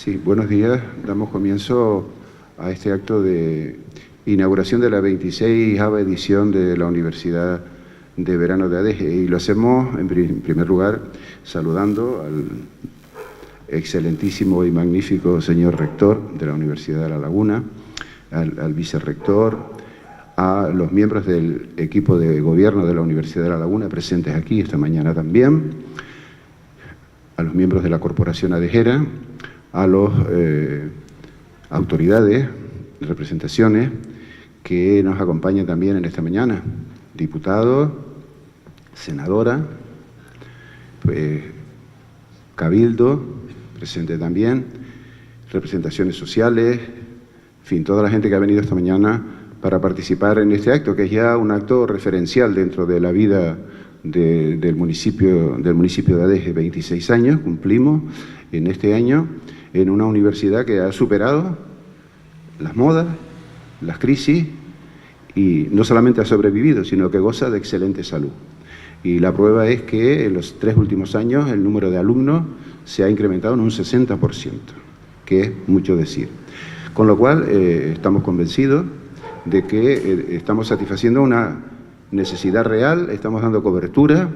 Sí, buenos días. Damos comienzo a este acto de inauguración de la 26ª edición de la Universidad de Verano de ADEGE, y lo hacemos en primer lugar saludando al excelentísimo y magnífico señor rector de la Universidad de La Laguna, al vicerrector, a los miembros del equipo de gobierno de la Universidad de La Laguna presentes aquí esta mañana también, a los miembros de la Corporación Adegera, a las autoridades, representaciones que nos acompañan también en esta mañana, diputados, senadora, pues, cabildo, presente también, representaciones sociales, en fin, toda la gente que ha venido esta mañana para participar en este acto, que es ya un acto referencial dentro de la vida del municipio de ADEGE. 26 años cumplimos en este año en una universidad que ha superado las modas, las crisis, y no solamente ha sobrevivido, sino que goza de excelente salud. Y la prueba es que en los 3 últimos años el número de alumnos se ha incrementado en un 60%, que es mucho decir. Con lo cual estamos convencidos de que estamos satisfaciendo una necesidad real, estamos dando cobertura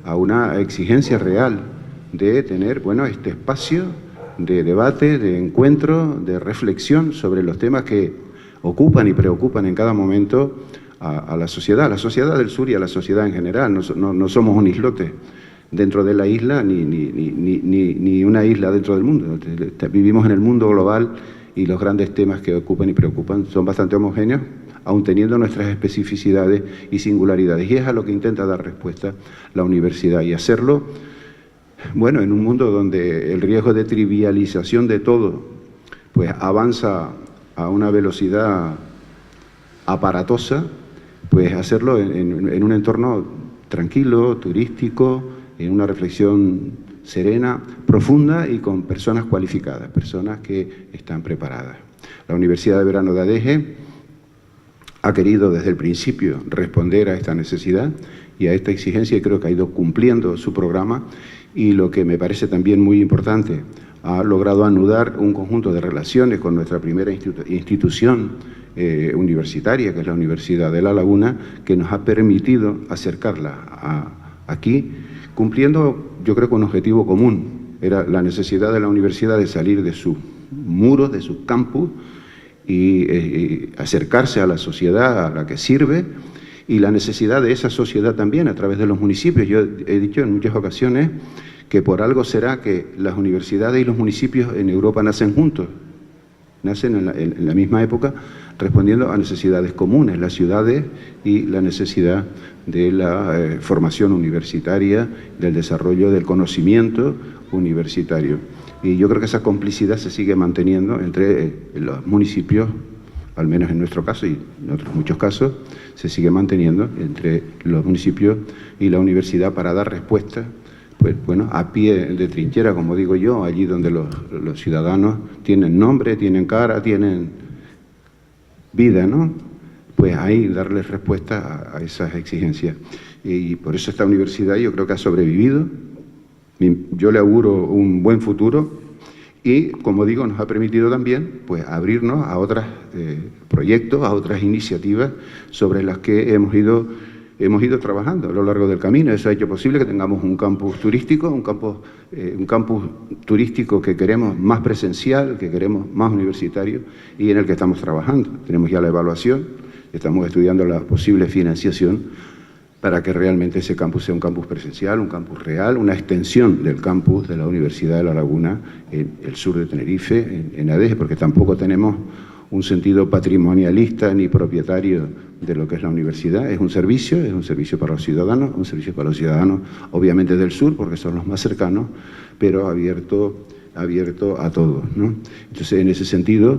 a una exigencia real de tener, bueno, este espacio de debate, de encuentro, de reflexión sobre los temas que ocupan y preocupan en cada momento a la sociedad del sur y a la sociedad en general. No somos un islote dentro de la isla, ni una isla dentro del mundo. Vivimos en el mundo global y los grandes temas que ocupan y preocupan son bastante homogéneos, aun teniendo nuestras especificidades y singularidades. Y es a lo que intenta dar respuesta la universidad, y hacerlo, bueno, en un mundo donde el riesgo de trivialización de todo pues avanza a una velocidad aparatosa, pues hacerlo en un entorno tranquilo, turístico, en una reflexión serena, profunda y con personas cualificadas, personas que están preparadas. La Universidad de Verano de ADEGE ha querido desde el principio responder a esta necesidad y a esta exigencia, y creo que ha ido cumpliendo su programa. Y lo que me parece también muy importante, ha logrado anudar un conjunto de relaciones con nuestra primera institución universitaria, que es la Universidad de La Laguna, que nos ha permitido acercarla aquí, cumpliendo, yo creo que un objetivo común. Era la necesidad de la universidad de salir de sus muros, de sus campus, y acercarse a la sociedad a la que sirve, y la necesidad de esa sociedad también a través de los municipios. Yo he dicho en muchas ocasiones que por algo será que las universidades y los municipios en Europa nacen juntos, nacen en la misma época, respondiendo a necesidades comunes, las ciudades y la necesidad de la formación universitaria, del desarrollo del conocimiento universitario. Y yo creo que esa complicidad se sigue manteniendo entre los municipios, al menos en nuestro caso y en otros muchos casos, se sigue manteniendo entre los municipios y la universidad para dar respuesta, pues bueno, a pie de trinchera, como digo yo, allí donde los ciudadanos tienen nombre, tienen cara, tienen vida, ¿no? Pues ahí darles respuesta a esas exigencias. Y por eso esta universidad yo creo que ha sobrevivido. Yo le auguro un buen futuro. Y, como digo, nos ha permitido también pues, abrirnos a otros proyectos, a otras iniciativas sobre las que hemos ido trabajando a lo largo del camino. Eso ha hecho posible que tengamos un campus turístico, un campus turístico que queremos más presencial, que queremos más universitario, y en el que estamos trabajando. Tenemos ya la evaluación, estamos estudiando la posible financiación para que realmente ese campus sea un campus presencial, un campus real, una extensión del campus de la Universidad de La Laguna en el sur de Tenerife, en ADEGE, porque tampoco tenemos un sentido patrimonialista ni propietario de lo que es la universidad. Es un servicio para los ciudadanos, obviamente del sur, porque son los más cercanos, pero abierto a todos, ¿no? Entonces, en ese sentido,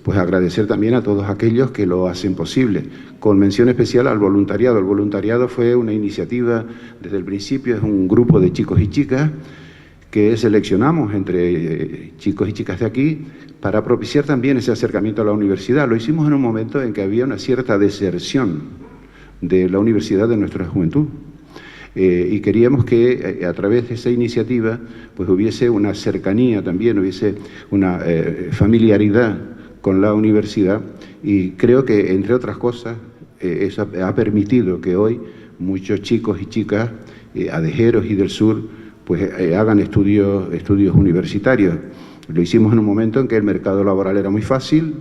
pues agradecer también a todos aquellos que lo hacen posible, con mención especial al voluntariado. El voluntariado fue una iniciativa desde el principio, es un grupo de chicos y chicas que seleccionamos entre chicos y chicas de aquí para propiciar también ese acercamiento a la universidad. Lo hicimos en un momento en que había una cierta deserción de la universidad de nuestra juventud. Y queríamos que a través de esa iniciativa pues hubiese una cercanía también, hubiese una familiaridad con la universidad, y creo que, entre otras cosas, eso ha permitido que hoy muchos chicos y chicas adejeros y del sur pues hagan estudios universitarios. Lo hicimos en un momento en que el mercado laboral era muy fácil,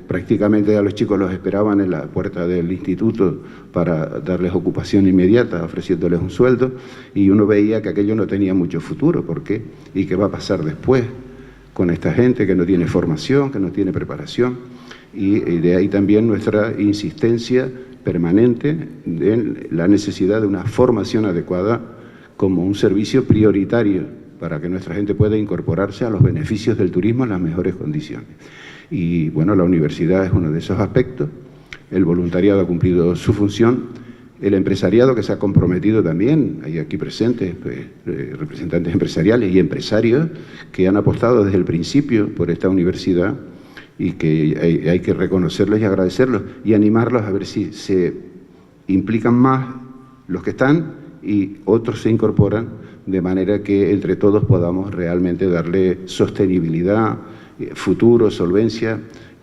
prácticamente a los chicos los esperaban en la puerta del instituto para darles ocupación inmediata, ofreciéndoles un sueldo, y uno veía que aquello no tenía mucho futuro. ¿Por qué? ¿Y qué va a pasar después con esta gente que no tiene formación, que no tiene preparación? Y de ahí también nuestra insistencia permanente en la necesidad de una formación adecuada como un servicio prioritario para que nuestra gente pueda incorporarse a los beneficios del turismo en las mejores condiciones. Y bueno, la universidad es uno de esos aspectos, el voluntariado ha cumplido su función, el empresariado que se ha comprometido también, hay aquí presentes pues, representantes empresariales y empresarios que han apostado desde el principio por esta universidad, y que hay que reconocerlos y agradecerlos y animarlos a ver si se implican más los que están y otros se incorporan, de manera que entre todos podamos realmente darle sostenibilidad, futuro, solvencia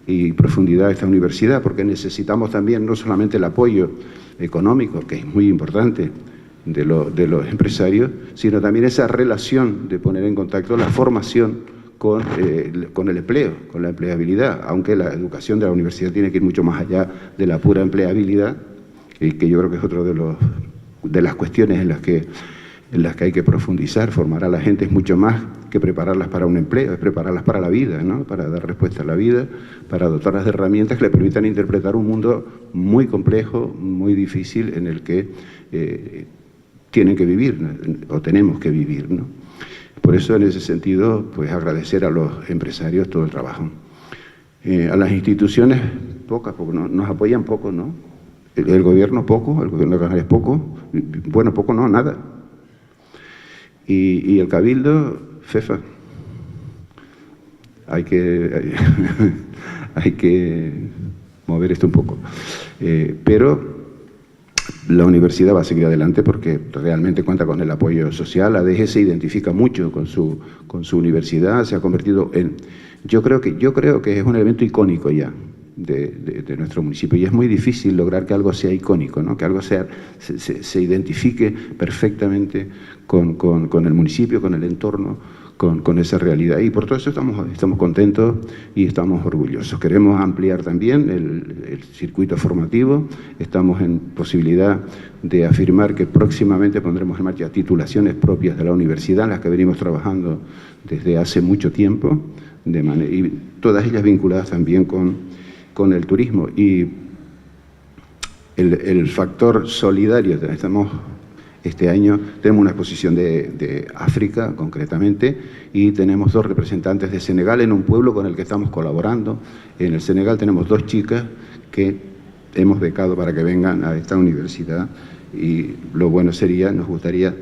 y profundidad a esta universidad, porque necesitamos también no solamente el apoyo económico, que es muy importante, de los empresarios, sino también esa relación de poner en contacto la formación con el empleo, con la empleabilidad, aunque la educación de la universidad tiene que ir mucho más allá de la pura empleabilidad, que yo creo que es otro de las cuestiones en las que hay que profundizar. Formar a la gente es mucho más que prepararlas para un empleo, es prepararlas para la vida, ¿no? Para dar respuesta a la vida, para dotarlas de herramientas que le permitan interpretar un mundo muy complejo, muy difícil, en el que tienen que vivir, ¿no? O tenemos que vivir, ¿no? Por eso, en ese sentido, pues agradecer a los empresarios todo el trabajo. A las instituciones, pocas, porque nos apoyan poco, ¿no? El gobierno poco, el gobierno de Canarias poco, bueno, poco no, nada. Y el Cabildo, FEFA. Hay que mover esto un poco. Pero la universidad va a seguir adelante porque realmente cuenta con el apoyo social. La ADG se identifica mucho con su universidad, se ha convertido en... Yo creo que es un elemento icónico ya de nuestro municipio, y es muy difícil lograr que algo sea icónico, ¿no? Que algo se identifique perfectamente con el municipio, con el entorno, con esa realidad. Y por todo eso estamos contentos y estamos orgullosos. Queremos ampliar también el circuito formativo. Estamos en posibilidad de afirmar que próximamente pondremos en marcha titulaciones propias de la universidad, en las que venimos trabajando desde hace mucho tiempo, y todas ellas vinculadas también con el turismo. Y el factor solidario, este año tenemos una exposición de África, concretamente, y tenemos 2 representantes de Senegal en un pueblo con el que estamos colaborando. En el Senegal tenemos 2 chicas que hemos becado para que vengan a esta universidad, y lo bueno sería, nos gustaría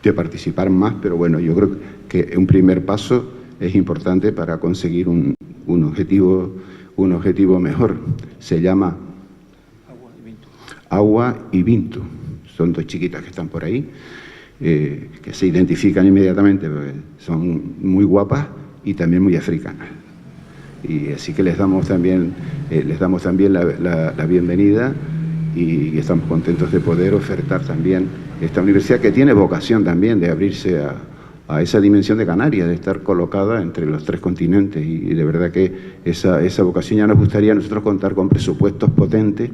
de participar más, pero bueno, yo creo que un primer paso es importante para conseguir un objetivo mejor. Se llama Agua y Vinto. Son 2 chiquitas que están por ahí, que se identifican inmediatamente porque son muy guapas y también muy africanas. Y así que les damos también la bienvenida, y estamos contentos de poder ofertar también esta universidad, que tiene vocación también de abrirse a esa dimensión de Canarias, de estar colocada entre los 3 continentes, y de verdad que esa vocación ya nos gustaría a nosotros contar con presupuestos potentes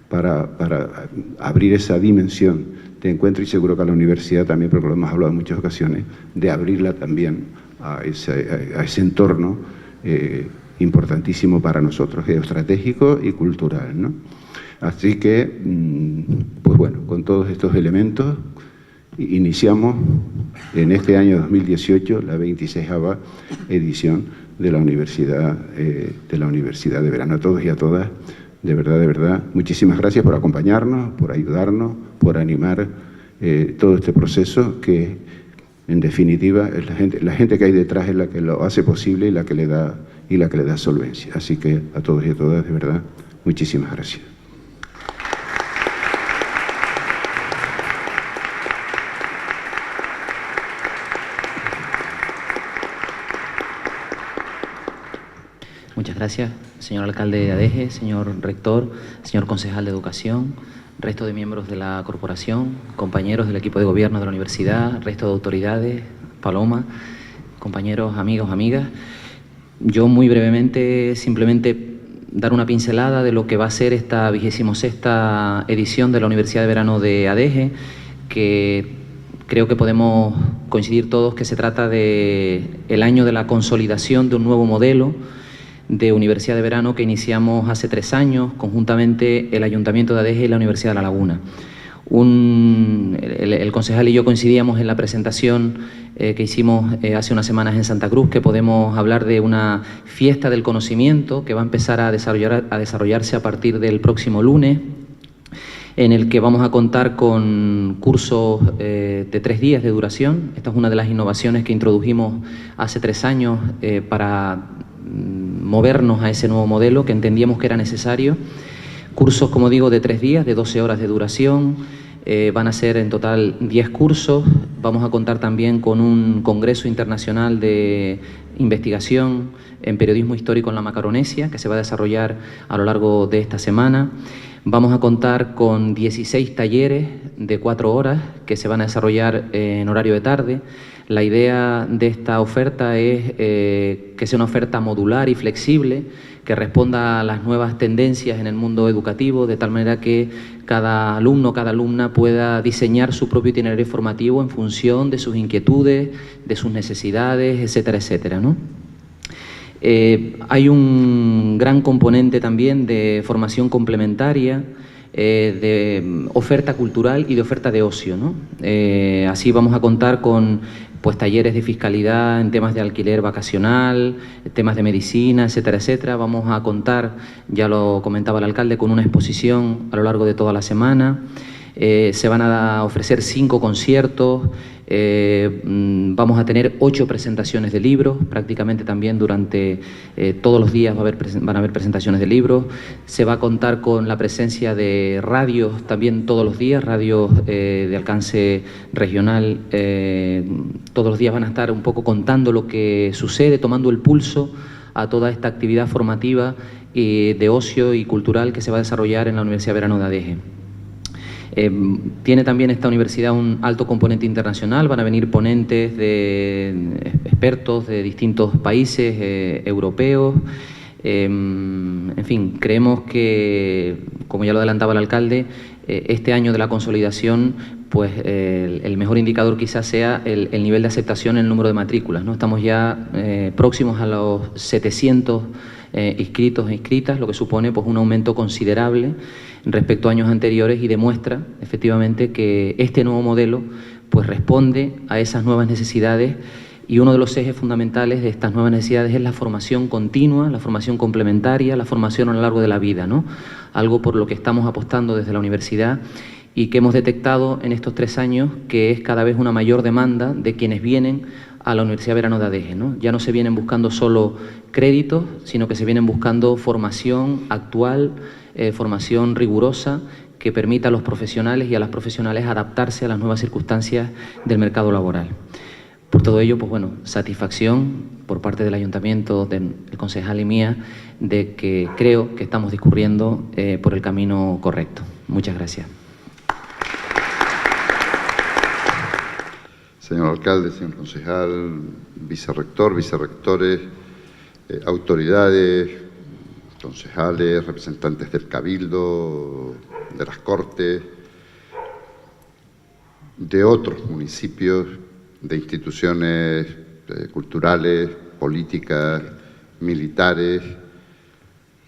para abrir esa dimensión de encuentro, y seguro que a la universidad también, porque lo hemos hablado en muchas ocasiones, de abrirla también a ese entorno importantísimo para nosotros, geoestratégico y cultural, ¿no? Así que, pues bueno, con todos estos elementos, iniciamos en este año 2018 la 26ª edición de la Universidad de Verano. A todos y a todas, de verdad, muchísimas gracias por acompañarnos, por ayudarnos, por animar todo este proceso que, en definitiva, es la gente que hay detrás es la que lo hace posible y la que le da solvencia. Así que a todos y a todas, de verdad, muchísimas gracias. Muchas gracias, señor alcalde de Adeje, señor rector, señor concejal de Educación, resto de miembros de la corporación, compañeros del equipo de gobierno de la universidad, resto de autoridades, Paloma, compañeros, amigos, amigas. Yo muy brevemente, simplemente dar una pincelada de lo que va a ser esta 26ª edición de la Universidad de Verano de Adeje, que creo que podemos coincidir todos que se trata de el año de la consolidación de un nuevo modelo de Universidad de Verano que iniciamos hace 3 años, conjuntamente el Ayuntamiento de Adeje y la Universidad de La Laguna. El concejal y yo coincidíamos en la presentación que hicimos hace unas semanas en Santa Cruz, que podemos hablar de una fiesta del conocimiento que va a empezar a desarrollarse a partir del próximo lunes, en el que vamos a contar con cursos de 3 días de duración. Esta es una de las innovaciones que introdujimos hace 3 años para movernos a ese nuevo modelo que entendíamos que era necesario. Cursos, como digo, de 3 días, de 12 horas de duración. Van a ser en total 10 cursos. Vamos a contar también con un congreso internacional de investigación en periodismo histórico en la Macaronesia, que se va a desarrollar a lo largo de esta semana. Vamos a contar con 16 talleres de 4 horas que se van a desarrollar en horario de tarde. La idea de esta oferta es que sea una oferta modular y flexible, que responda a las nuevas tendencias en el mundo educativo, de tal manera que cada alumno, cada alumna pueda diseñar su propio itinerario formativo en función de sus inquietudes, de sus necesidades, etcétera, etcétera, ¿no? Hay un gran componente también de formación complementaria, de oferta cultural y de oferta de ocio, ¿no? Así vamos a contar con pues talleres de fiscalidad en temas de alquiler vacacional, temas de medicina, etcétera, etcétera. Vamos a contar, ya lo comentaba el alcalde, con una exposición a lo largo de toda la semana. Se van a ofrecer 5 conciertos, vamos a tener 8 presentaciones de libros, prácticamente también durante todos los días van a haber presentaciones de libros. Se va a contar con la presencia de radios también todos los días, radios de alcance regional. Todos los días van a estar un poco contando lo que sucede, tomando el pulso a toda esta actividad formativa de ocio y cultural que se va a desarrollar en la Universidad de Verano de Adeje. Tiene también esta universidad un alto componente internacional, van a venir ponentes de expertos de distintos países europeos. En fin, creemos que, como ya lo adelantaba el alcalde, este año de la consolidación, pues el mejor indicador quizás sea el nivel de aceptación en el número de matrículas, ¿no? Estamos ya próximos a los 700 inscritos e inscritas, lo que supone pues un aumento considerable respecto a años anteriores y demuestra efectivamente que este nuevo modelo pues responde a esas nuevas necesidades, y uno de los ejes fundamentales de estas nuevas necesidades es la formación continua, la formación complementaria, la formación a lo largo de la vida, ¿no? Algo por lo que estamos apostando desde la universidad y que hemos detectado en estos 3 años que es cada vez una mayor demanda de quienes vienen a la Universidad Verano de Adeje, ¿no? Ya no se vienen buscando solo créditos, sino que se vienen buscando formación actual, formación rigurosa, que permita a los profesionales y a las profesionales adaptarse a las nuevas circunstancias del mercado laboral. Por todo ello, pues bueno, satisfacción por parte del Ayuntamiento, del concejal y mía, de que creo que estamos discurriendo por el camino correcto. Muchas gracias. Señor alcalde, señor concejal, vicerrector, vicerrectores, autoridades, concejales, representantes del Cabildo, de las Cortes, de otros municipios, de instituciones culturales, políticas, militares.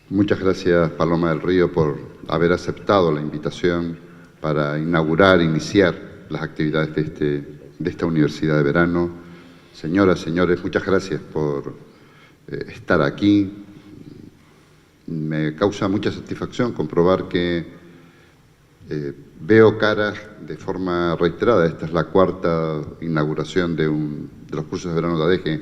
Muchas gracias, Paloma del Río, por haber aceptado la invitación para iniciar las actividades de esta Universidad de Verano. Señoras, señores, muchas gracias por estar aquí. Me causa mucha satisfacción comprobar que veo caras de forma reiterada. Esta es la 4ª inauguración de los cursos de verano de Adeje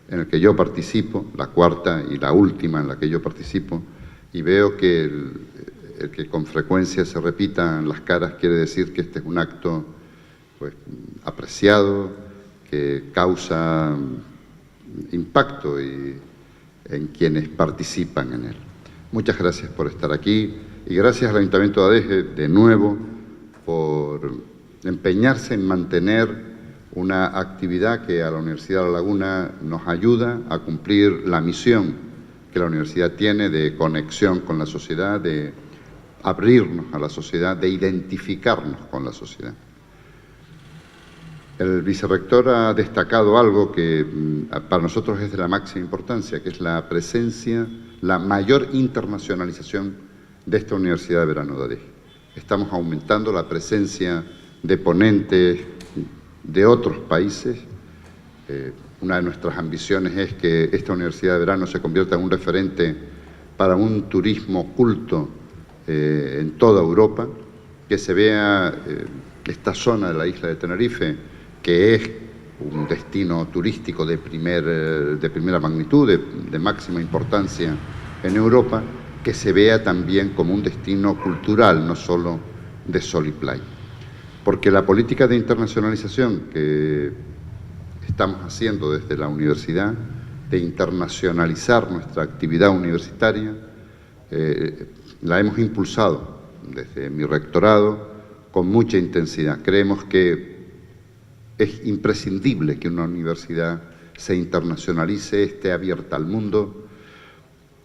en el que yo participo, la 4ª y la última en la que yo participo, y veo que el que con frecuencia se repitan las caras quiere decir que este es un acto pues apreciado, que causa impacto y en quienes participan en él. Muchas gracias por estar aquí y gracias al Ayuntamiento de Adeje, de nuevo, por empeñarse en mantener una actividad que a la Universidad de La Laguna nos ayuda a cumplir la misión que la universidad tiene de conexión con la sociedad, de abrirnos a la sociedad, de identificarnos con la sociedad. El vicerrector ha destacado algo que para nosotros es de la máxima importancia, que es la presencia, la mayor internacionalización de esta Universidad de Verano de Adeje. Estamos aumentando la presencia de ponentes de otros países. Una de nuestras ambiciones es que esta Universidad de Verano se convierta en un referente para un turismo culto en toda Europa, que se vea esta zona de la isla de Tenerife, que es un destino turístico de primera magnitud, de máxima importancia en Europa, que se vea también como un destino cultural, no solo de sol y playa. Porque la política de internacionalización que estamos haciendo desde la universidad, de internacionalizar nuestra actividad universitaria, la hemos impulsado desde mi rectorado con mucha intensidad. Creemos que es imprescindible que una universidad se internacionalice, esté abierta al mundo.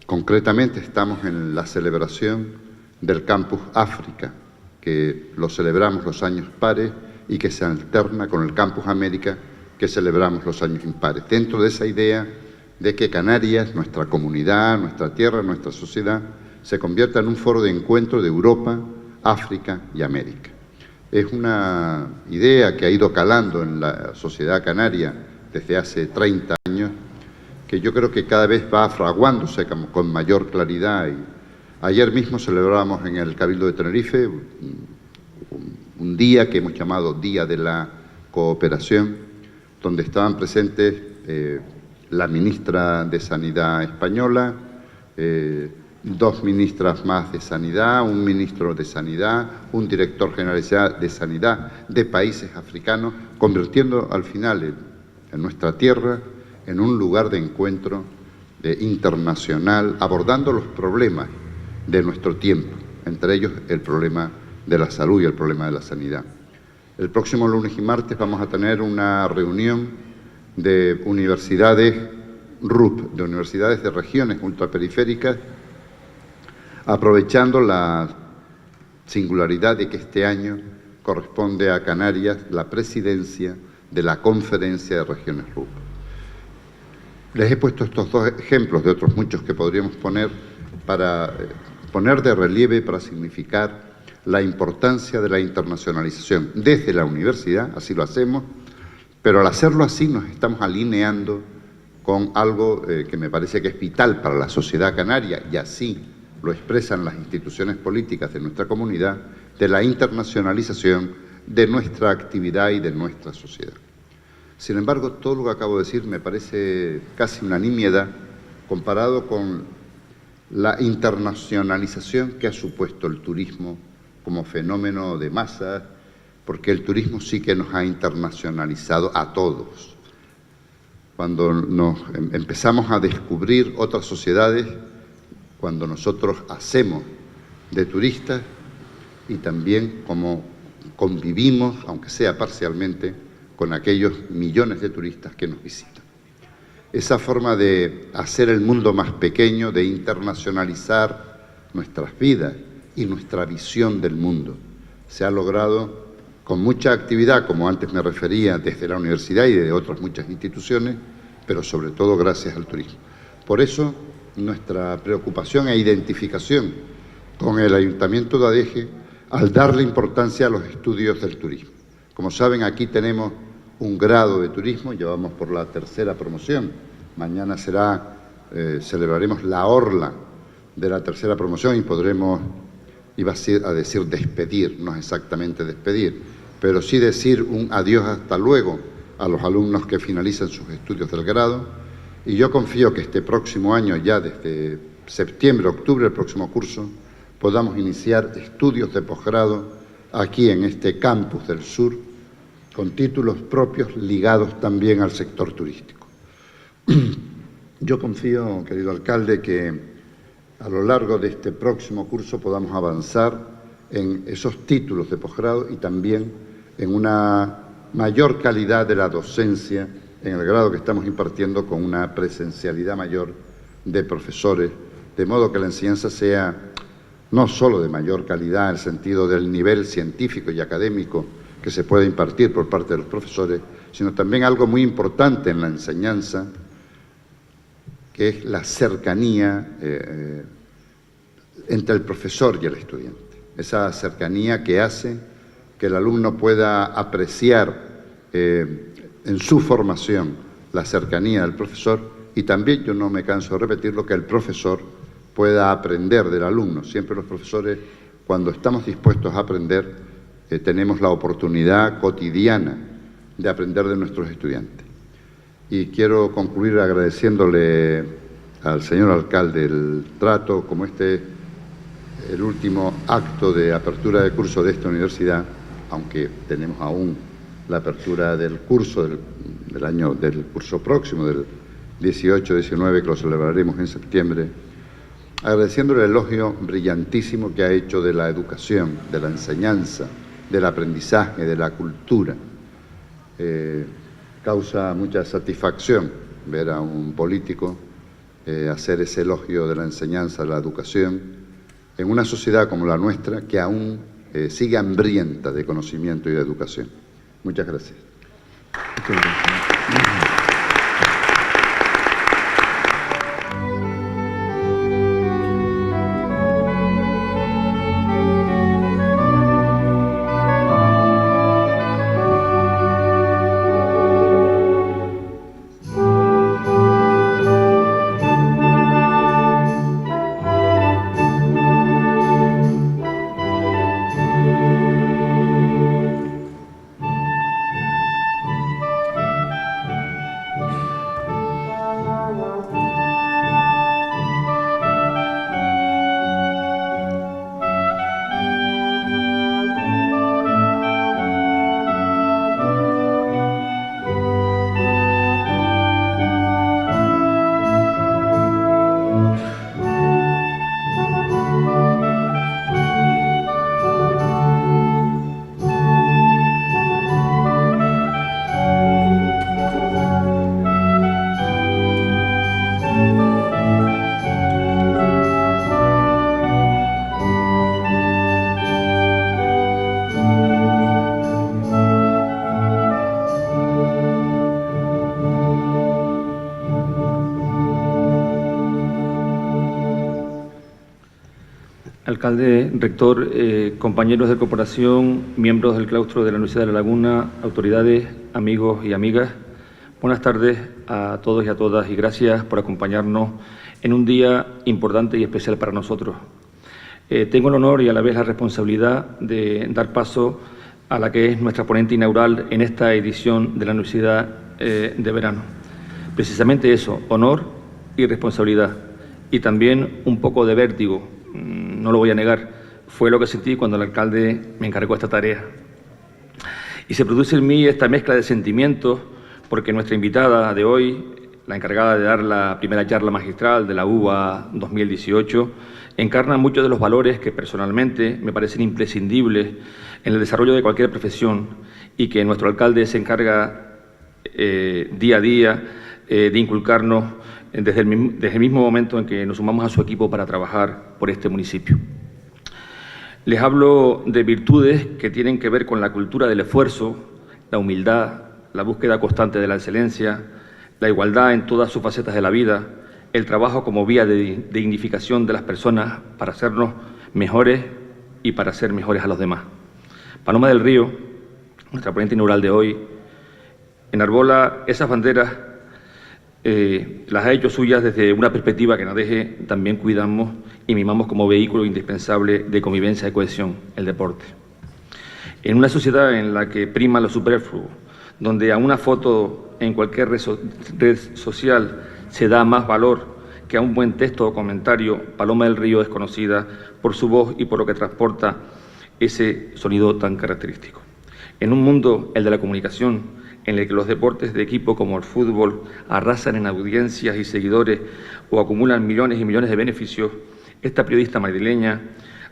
Concretamente estamos en la celebración del Campus África, que lo celebramos los años pares y que se alterna con el Campus América, que celebramos los años impares. Dentro de esa idea de que Canarias, nuestra comunidad, nuestra tierra, nuestra sociedad, se convierta en un foro de encuentro de Europa, África y América. Es una idea que ha ido calando en la sociedad canaria desde hace 30 años, que yo creo que cada vez va fraguándose con mayor claridad. Y ayer mismo celebramos en el Cabildo de Tenerife un día que hemos llamado Día de la Cooperación, donde estaban presentes la ministra de Sanidad española, dos ministras más de Sanidad, un ministro de Sanidad, un director general de Sanidad de países africanos, convirtiendo al final en nuestra tierra en un lugar de encuentro internacional, abordando los problemas de nuestro tiempo, entre ellos el problema de la salud y el problema de la sanidad. El próximo lunes y martes vamos a tener una reunión de universidades RUP, de universidades de regiones ultraperiféricas, aprovechando la singularidad de que este año corresponde a Canarias la presidencia de la Conferencia de Regiones RUP. Les he puesto estos dos ejemplos de otros muchos que podríamos poner para poner de relieve, para significar la importancia de la internacionalización desde la universidad, así lo hacemos, pero al hacerlo así nos estamos alineando con algo que me parece que es vital para la sociedad canaria, y así lo expresan las instituciones políticas de nuestra comunidad, de la internacionalización de nuestra actividad y de nuestra sociedad. Sin embargo, todo lo que acabo de decir me parece casi una nimiedad comparado con la internacionalización que ha supuesto el turismo como fenómeno de masas, porque el turismo sí que nos ha internacionalizado a todos. Cuando nos empezamos a descubrir otras sociedades, cuando nosotros hacemos de turistas y también como convivimos, aunque sea parcialmente, con aquellos millones de turistas que nos visitan. Esa forma de hacer el mundo más pequeño, de internacionalizar nuestras vidas y nuestra visión del mundo, se ha logrado con mucha actividad, como antes me refería, desde la universidad y de otras muchas instituciones, pero sobre todo gracias al turismo. Por eso, nuestra preocupación e identificación con el Ayuntamiento de Adeje al darle importancia a los estudios del turismo. Como saben, aquí tenemos un grado de turismo, llevamos por la tercera promoción. Mañana celebraremos la orla de la tercera promoción y podremos, iba a decir despedir, no exactamente despedir, pero sí decir un adiós hasta luego a los alumnos que finalizan sus estudios del grado. Y yo confío que este próximo año, ya desde septiembre, octubre, el próximo curso, podamos iniciar estudios de posgrado aquí en este campus del sur, con títulos propios ligados también al sector turístico. Yo confío, querido alcalde, que a lo largo de este próximo curso podamos avanzar en esos títulos de posgrado y también en una mayor calidad de la docencia en el grado que estamos impartiendo, con una presencialidad mayor de profesores, de modo que la enseñanza sea no solo de mayor calidad en el sentido del nivel científico y académico que se puede impartir por parte de los profesores, sino también algo muy importante en la enseñanza, que es la cercanía entre el profesor y el estudiante. Esa cercanía que hace que el alumno pueda apreciar en su formación la cercanía del profesor, y también, yo no me canso de repetirlo, que el profesor pueda aprender del alumno. Siempre los profesores, cuando estamos dispuestos a aprender, tenemos la oportunidad cotidiana de aprender de nuestros estudiantes. Y quiero concluir agradeciéndole al señor alcalde el trato, como el último acto de apertura de curso de esta universidad, aunque tenemos aún la apertura del curso del curso próximo, del 18-19, que lo celebraremos en septiembre, agradeciéndole el elogio brillantísimo que ha hecho de la educación, de la enseñanza, del aprendizaje, de la cultura. Causa mucha satisfacción ver a un político hacer ese elogio de la enseñanza, de la educación, en una sociedad como la nuestra, que aún sigue hambrienta de conocimiento y de educación. Muchas gracias. Alcalde, rector, compañeros de corporación, miembros del claustro de la Universidad de La Laguna, autoridades, amigos y amigas, buenas tardes a todos y a todas y gracias por acompañarnos en un día importante y especial para nosotros. Tengo el honor y a la vez la responsabilidad de dar paso a la que es nuestra ponente inaugural en esta edición de la Universidad de Verano. Precisamente eso, honor y responsabilidad, y también un poco de vértigo. No lo voy a negar, fue lo que sentí cuando el alcalde me encargó esta tarea. Y se produce en mí esta mezcla de sentimientos porque nuestra invitada de hoy, la encargada de dar la primera charla magistral de la UBA 2018, encarna muchos de los valores que personalmente me parecen imprescindibles en el desarrollo de cualquier profesión y que nuestro alcalde se encarga día a día de inculcarnos desde el mismo momento en que nos sumamos a su equipo para trabajar por este municipio. Les hablo de virtudes que tienen que ver con la cultura del esfuerzo, la humildad, la búsqueda constante de la excelencia, la igualdad en todas sus facetas de la vida, el trabajo como vía de dignificación de las personas para hacernos mejores y para ser mejores a los demás. Paloma del Río, nuestra ponente inaugural de hoy, enarbola esas banderas. Las ha hecho suyas desde una perspectiva que NADEGE también cuidamos y mimamos como vehículo indispensable de convivencia y cohesión, el deporte. En una sociedad en la que prima lo superfluo, donde a una foto en cualquier red social se da más valor que a un buen texto o comentario, Paloma del Río es conocida por su voz y por lo que transporta ese sonido tan característico. En un mundo, el de la comunicación, en el que los deportes de equipo como el fútbol arrasan en audiencias y seguidores o acumulan millones y millones de beneficios, esta periodista madrileña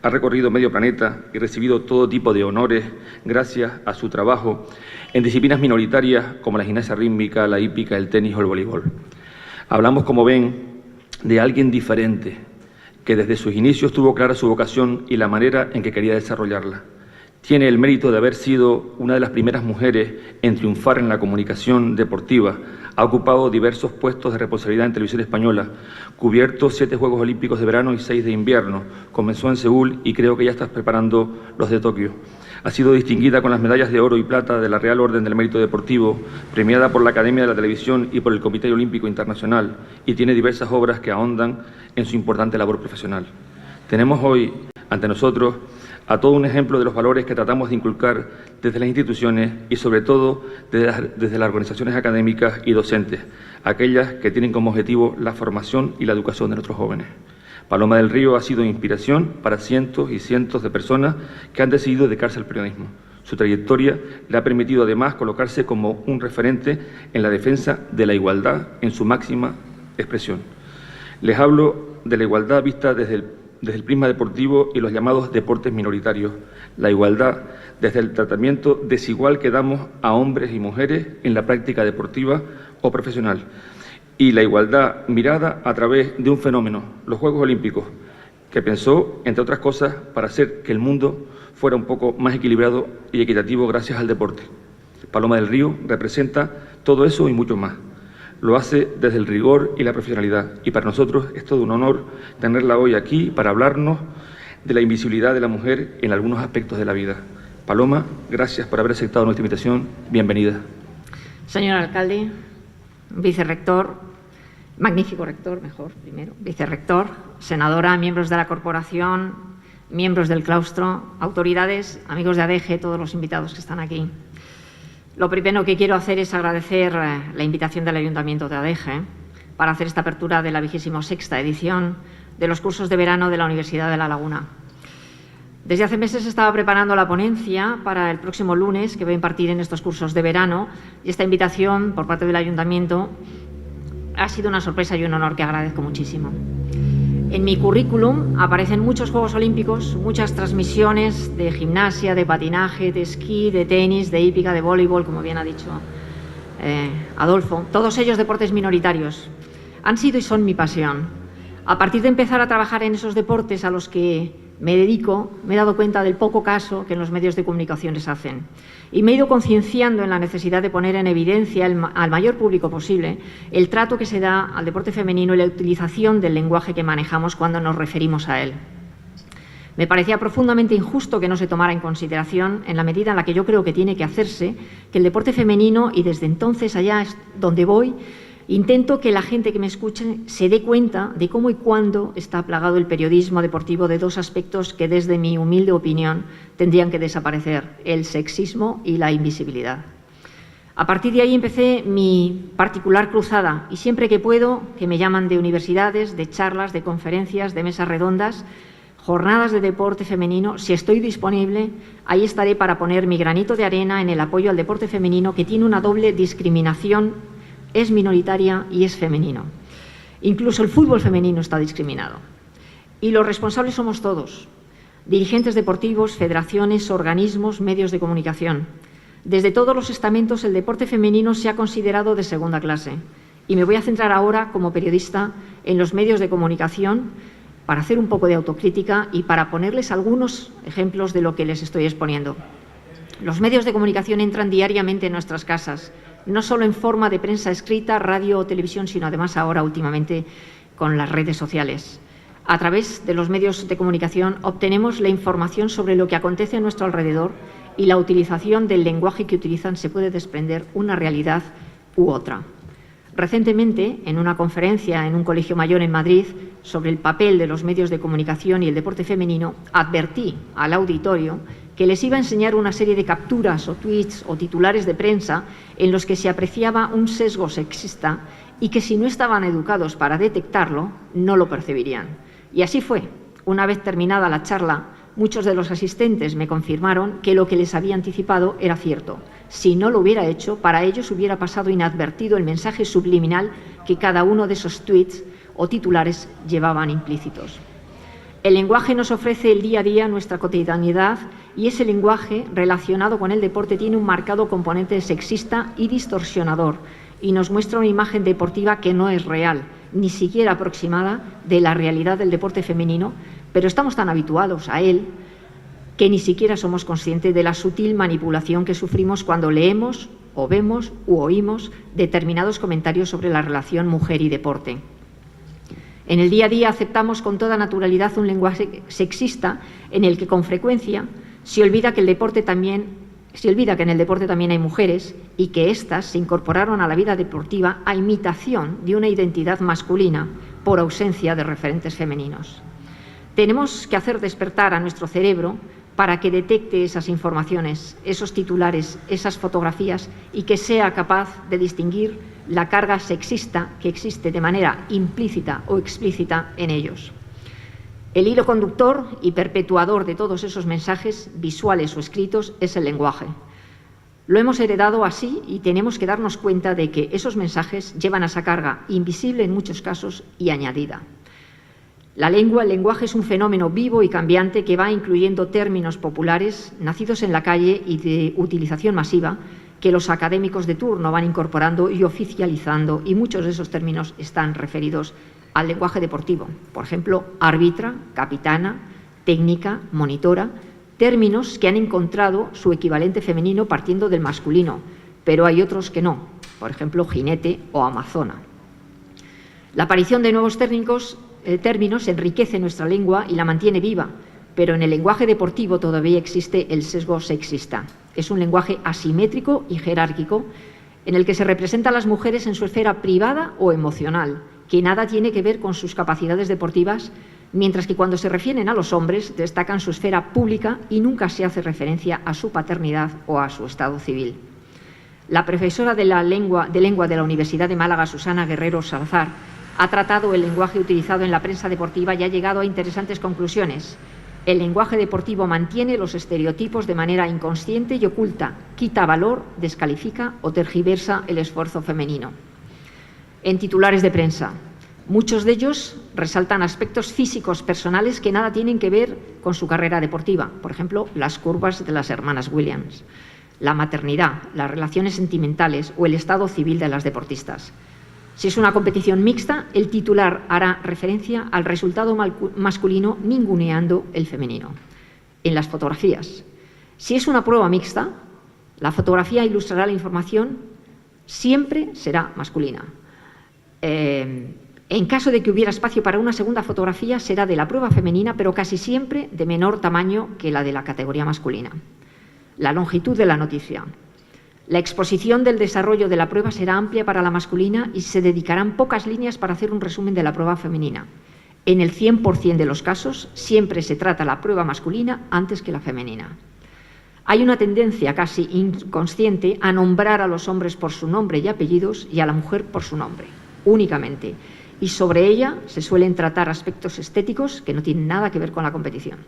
ha recorrido medio planeta y recibido todo tipo de honores gracias a su trabajo en disciplinas minoritarias como la gimnasia rítmica, la hípica, el tenis o el voleibol. Hablamos, como ven, de alguien diferente, que desde sus inicios tuvo clara su vocación y la manera en que quería desarrollarla. Tiene el mérito de haber sido una de las primeras mujeres en triunfar en la comunicación deportiva. Ha ocupado diversos puestos de responsabilidad en Televisión Española, cubierto 7 Juegos Olímpicos de verano y 6 de invierno. Comenzó en Seúl y creo que ya está preparando los de Tokio. Ha sido distinguida con las medallas de oro y plata de la Real Orden del Mérito Deportivo, premiada por la Academia de la Televisión y por el Comité Olímpico Internacional, y tiene diversas obras que ahondan en su importante labor profesional. Tenemos hoy ante nosotros a todo un ejemplo de los valores que tratamos de inculcar desde las instituciones y sobre todo desde las organizaciones académicas y docentes, aquellas que tienen como objetivo la formación y la educación de nuestros jóvenes. Paloma del Río ha sido inspiración para cientos y cientos de personas que han decidido dedicarse al periodismo. Su trayectoria le ha permitido además colocarse como un referente en la defensa de la igualdad en su máxima expresión. Les hablo de la igualdad vista desde el prisma deportivo y los llamados deportes minoritarios, la igualdad desde el tratamiento desigual que damos a hombres y mujeres en la práctica deportiva o profesional, y la igualdad mirada a través de un fenómeno, los Juegos Olímpicos, que pensó, entre otras cosas, para hacer que el mundo fuera un poco más equilibrado y equitativo gracias al deporte. Paloma del Río representa todo eso y mucho más. Lo hace desde el rigor y la profesionalidad, y para nosotros es todo un honor tenerla hoy aquí para hablarnos de la invisibilidad de la mujer en algunos aspectos de la vida. Paloma, gracias por haber aceptado nuestra invitación. Bienvenida. Señor alcalde, vicerrector, magnífico rector, mejor, primero, vicerrector, senadora, miembros de la corporación, miembros del claustro, autoridades, amigos de ADEGE, todos los invitados que están aquí. Lo primero que quiero hacer es agradecer la invitación del Ayuntamiento de ADEGE para hacer esta apertura de la 26ª edición de los cursos de verano de la Universidad de La Laguna. Desde hace meses estaba preparando la ponencia para el próximo lunes que voy a impartir en estos cursos de verano, y esta invitación por parte del Ayuntamiento ha sido una sorpresa y un honor que agradezco muchísimo. En mi currículum aparecen muchos Juegos Olímpicos, muchas transmisiones de gimnasia, de patinaje, de esquí, de tenis, de hípica, de voleibol, como bien ha dicho Adolfo. Todos ellos deportes minoritarios. Han sido y son mi pasión. A partir de empezar a trabajar en esos deportes a los que me dedico, me he dado cuenta del poco caso que en los medios de comunicación les hacen. Y me he ido concienciando en la necesidad de poner en evidencia al mayor público posible el trato que se da al deporte femenino y la utilización del lenguaje que manejamos cuando nos referimos a él. Me parecía profundamente injusto que no se tomara en consideración, en la medida en la que yo creo que tiene que hacerse, que el deporte femenino, y desde entonces allá es donde voy, intento que la gente que me escuche se dé cuenta de cómo y cuándo está plagado el periodismo deportivo de dos aspectos que, desde mi humilde opinión, tendrían que desaparecer: el sexismo y la invisibilidad. A partir de ahí empecé mi particular cruzada, y siempre que puedo, que me llaman de universidades, de charlas, de conferencias, de mesas redondas, jornadas de deporte femenino, si estoy disponible, ahí estaré para poner mi granito de arena en el apoyo al deporte femenino, que tiene una doble discriminación: es minoritaria y es femenino. Incluso el fútbol femenino está discriminado. Y los responsables somos todos: dirigentes deportivos, federaciones, organismos, medios de comunicación. Desde todos los estamentos el deporte femenino se ha considerado de segunda clase. Y me voy a centrar ahora, como periodista, en los medios de comunicación para hacer un poco de autocrítica y para ponerles algunos ejemplos de lo que les estoy exponiendo. Los medios de comunicación entran diariamente en nuestras casas, no solo en forma de prensa escrita, radio o televisión, sino además ahora últimamente con las redes sociales. A través de los medios de comunicación obtenemos la información sobre lo que acontece a nuestro alrededor, y la utilización del lenguaje que utilizan se puede desprender una realidad u otra. Recientemente, en una conferencia en un colegio mayor en Madrid sobre el papel de los medios de comunicación y el deporte femenino, advertí al auditorio que les iba a enseñar una serie de capturas o tweets o titulares de prensa en los que se apreciaba un sesgo sexista y que, si no estaban educados para detectarlo, no lo percibirían. Y así fue. Una vez terminada la charla, muchos de los asistentes me confirmaron que lo que les había anticipado era cierto. si no lo hubiera hecho, para ellos hubiera pasado inadvertido el mensaje subliminal que cada uno de esos tweets o titulares llevaban implícitos. El lenguaje nos ofrece el día a día nuestra cotidianidad y ese lenguaje relacionado con el deporte tiene un marcado componente sexista y distorsionador y nos muestra una imagen deportiva que no es real, ni siquiera aproximada de la realidad del deporte femenino, pero estamos tan habituados a él que ni siquiera somos conscientes de la sutil manipulación que sufrimos cuando leemos o vemos u oímos determinados comentarios sobre la relación mujer y deporte. En el día a día aceptamos con toda naturalidad un lenguaje sexista en el que con frecuencia se olvida que en el deporte también hay mujeres y que éstas se incorporaron a la vida deportiva a imitación de una identidad masculina por ausencia de referentes femeninos. Tenemos que hacer despertar a nuestro cerebro para que detecte esas informaciones, esos titulares, esas fotografías y que sea capaz de distinguir la carga sexista que existe de manera implícita o explícita en ellos. El hilo conductor y perpetuador de todos esos mensajes, visuales o escritos, es el lenguaje. Lo hemos heredado así y tenemos que darnos cuenta de que esos mensajes llevan a esa carga invisible en muchos casos y añadida. La lengua, el lenguaje es un fenómeno vivo y cambiante que va incluyendo términos populares nacidos en la calle y de utilización masiva que los académicos de turno van incorporando y oficializando, y muchos de esos términos están referidos al lenguaje deportivo. Por ejemplo, árbitra, capitana, técnica, monitora, términos que han encontrado su equivalente femenino partiendo del masculino, pero hay otros que no, por ejemplo, jinete o amazona. La aparición de nuevos términos enriquece nuestra lengua y la mantiene viva, pero en el lenguaje deportivo todavía existe el sesgo sexista. Es un lenguaje asimétrico y jerárquico en el que se representa a las mujeres en su esfera privada o emocional, que nada tiene que ver con sus capacidades deportivas, mientras que cuando se refieren a los hombres destacan su esfera pública y nunca se hace referencia a su paternidad o a su estado civil. La profesora de lengua de la Universidad de Málaga, Susana Guerrero Salazar, ha tratado el lenguaje utilizado en la prensa deportiva y ha llegado a interesantes conclusiones. El lenguaje deportivo mantiene los estereotipos de manera inconsciente y oculta, quita valor, descalifica o tergiversa el esfuerzo femenino. En titulares de prensa, muchos de ellos resaltan aspectos físicos personales que nada tienen que ver con su carrera deportiva. Por ejemplo, las curvas de las hermanas Williams, la maternidad, las relaciones sentimentales o el estado civil de las deportistas. Si es una competición mixta, el titular hará referencia al resultado masculino ninguneando el femenino. En las fotografías, si es una prueba mixta, la fotografía ilustrará la información, siempre será masculina. En caso de que hubiera espacio para una segunda fotografía, será de la prueba femenina, pero casi siempre de menor tamaño que la de la categoría masculina. La longitud de la noticia. La exposición del desarrollo de la prueba será amplia para la masculina y se dedicarán pocas líneas para hacer un resumen de la prueba femenina. En el 100% de los casos, siempre se trata la prueba masculina antes que la femenina. Hay una tendencia casi inconsciente a nombrar a los hombres por su nombre y apellidos y a la mujer por su nombre, únicamente. Y sobre ella se suelen tratar aspectos estéticos que no tienen nada que ver con la competición.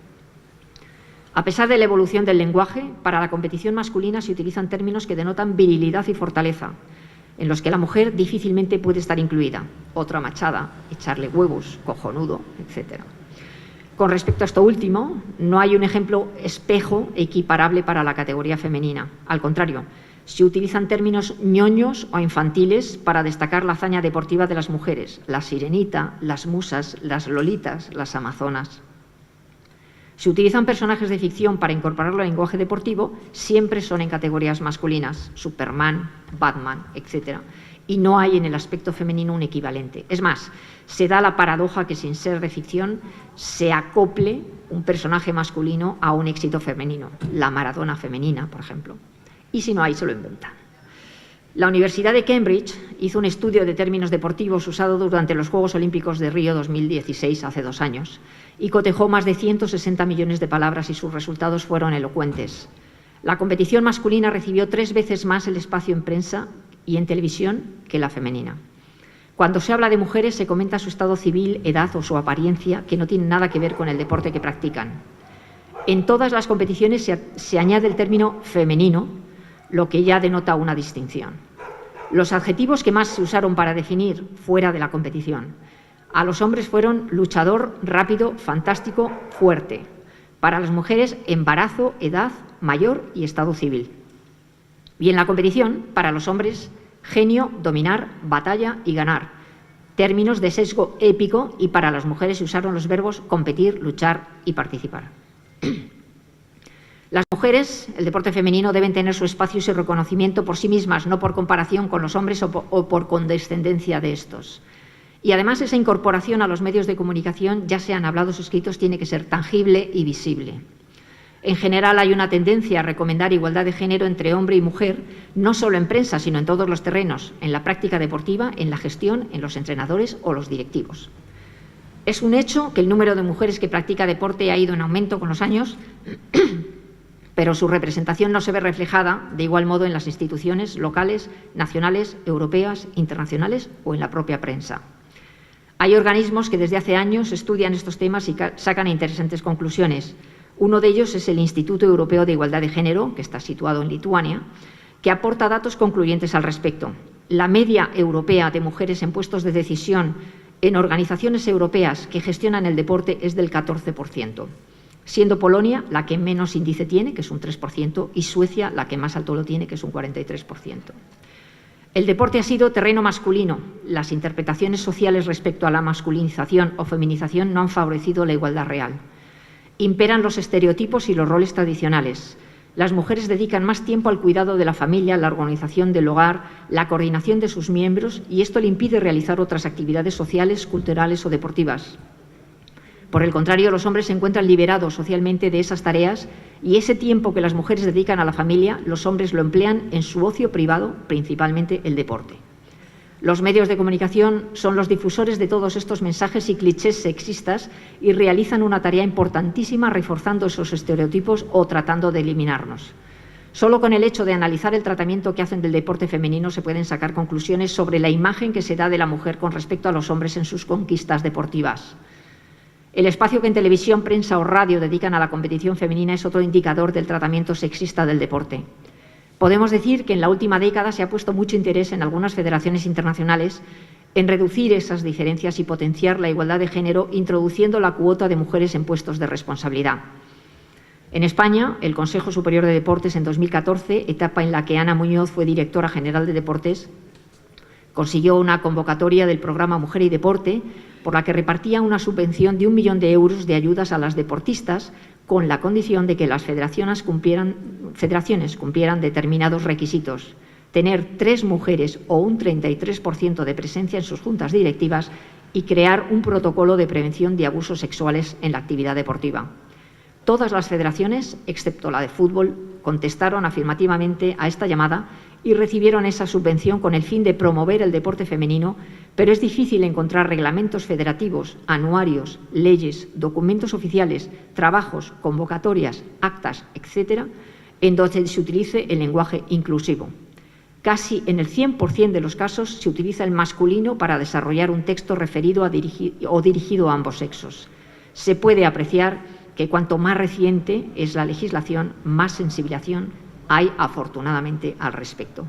A pesar de la evolución del lenguaje, para la competición masculina se utilizan términos que denotan virilidad y fortaleza, en los que la mujer difícilmente puede estar incluida. Otra machada, echarle huevos, cojonudo, etc. Con respecto a esto último, no hay un ejemplo espejo equiparable para la categoría femenina. Al contrario, se utilizan términos ñoños o infantiles para destacar la hazaña deportiva de las mujeres, la sirenita, las musas, las lolitas, las amazonas. Se utilizan personajes de ficción para incorporarlo al lenguaje deportivo, siempre son en categorías masculinas, Superman, Batman, etc. Y no hay en el aspecto femenino un equivalente. Es más, se da la paradoja que sin ser de ficción se acople un personaje masculino a un éxito femenino, la Maradona femenina, por ejemplo. Y si no hay, se lo inventan. La Universidad de Cambridge hizo un estudio de términos deportivos usado durante los Juegos Olímpicos de Río 2016, hace 2 años, y cotejó más de 160 millones de palabras y sus resultados fueron elocuentes. La competición masculina recibió 3 veces más el espacio en prensa y en televisión que la femenina. Cuando se habla de mujeres se comenta su estado civil, edad o su apariencia, que no tienen nada que ver con el deporte que practican. En todas las competiciones se añade el término femenino, lo que ya denota una distinción. Los adjetivos que más se usaron para definir fuera de la competición a los hombres fueron luchador, rápido, fantástico, fuerte. Para las mujeres, embarazo, edad, mayor y estado civil. Y en la competición, para los hombres, genio, dominar, batalla y ganar. Términos de sesgo épico, y para las mujeres se usaron los verbos competir, luchar y participar. Las mujeres, el deporte femenino, deben tener su espacio y su reconocimiento por sí mismas, no por comparación con los hombres o por condescendencia de estos. Y además esa incorporación a los medios de comunicación, ya sean hablados o escritos, tiene que ser tangible y visible. En general hay una tendencia a recomendar igualdad de género entre hombre y mujer, no solo en prensa, sino en todos los terrenos, en la práctica deportiva, en la gestión, en los entrenadores o los directivos. Es un hecho que el número de mujeres que practica deporte ha ido en aumento con los años, pero su representación no se ve reflejada de igual modo en las instituciones locales, nacionales, europeas, internacionales o en la propia prensa. Hay organismos que desde hace años estudian estos temas y sacan interesantes conclusiones. Uno de ellos es el Instituto Europeo de Igualdad de Género, que está situado en Lituania, que aporta datos concluyentes al respecto. La media europea de mujeres en puestos de decisión en organizaciones europeas que gestionan el deporte es del 14%, siendo Polonia la que menos índice tiene, que es un 3%, y Suecia la que más alto lo tiene, que es un 43%. El deporte ha sido terreno masculino. Las interpretaciones sociales respecto a la masculinización o feminización no han favorecido la igualdad real. Imperan los estereotipos y los roles tradicionales. Las mujeres dedican más tiempo al cuidado de la familia, la organización del hogar, la coordinación de sus miembros, y esto le impide realizar otras actividades sociales, culturales o deportivas. Por el contrario, los hombres se encuentran liberados socialmente de esas tareas, y ese tiempo que las mujeres dedican a la familia, los hombres lo emplean en su ocio privado, principalmente el deporte. Los medios de comunicación son los difusores de todos estos mensajes y clichés sexistas y realizan una tarea importantísima reforzando esos estereotipos o tratando de eliminarnos. Solo con el hecho de analizar el tratamiento que hacen del deporte femenino se pueden sacar conclusiones sobre la imagen que se da de la mujer con respecto a los hombres en sus conquistas deportivas. El espacio que en televisión, prensa o radio dedican a la competición femenina es otro indicador del tratamiento sexista del deporte. Podemos decir que en la última década se ha puesto mucho interés en algunas federaciones internacionales en reducir esas diferencias y potenciar la igualdad de género, introduciendo la cuota de mujeres en puestos de responsabilidad. En España, el Consejo Superior de Deportes en 2014, etapa en la que Ana Muñoz fue directora general de Deportes, consiguió una convocatoria del programa Mujer y Deporte, por la que repartía una subvención de 1 millón de euros de ayudas a las deportistas, con la condición de que las federaciones cumplieran determinados requisitos: tener 3 mujeres o un 33% de presencia en sus juntas directivas y crear un protocolo de prevención de abusos sexuales en la actividad deportiva. Todas las federaciones, excepto la de fútbol, contestaron afirmativamente a esta llamada y recibieron esa subvención con el fin de promover el deporte femenino, pero es difícil encontrar reglamentos federativos, anuarios, leyes, documentos oficiales, trabajos, convocatorias, actas, etcétera, en donde se utilice el lenguaje inclusivo. Casi en el 100% de los casos se utiliza el masculino para desarrollar un texto referido o dirigido a ambos sexos. Se puede apreciar que cuanto más reciente es la legislación, más sensibilización hay, afortunadamente, al respecto.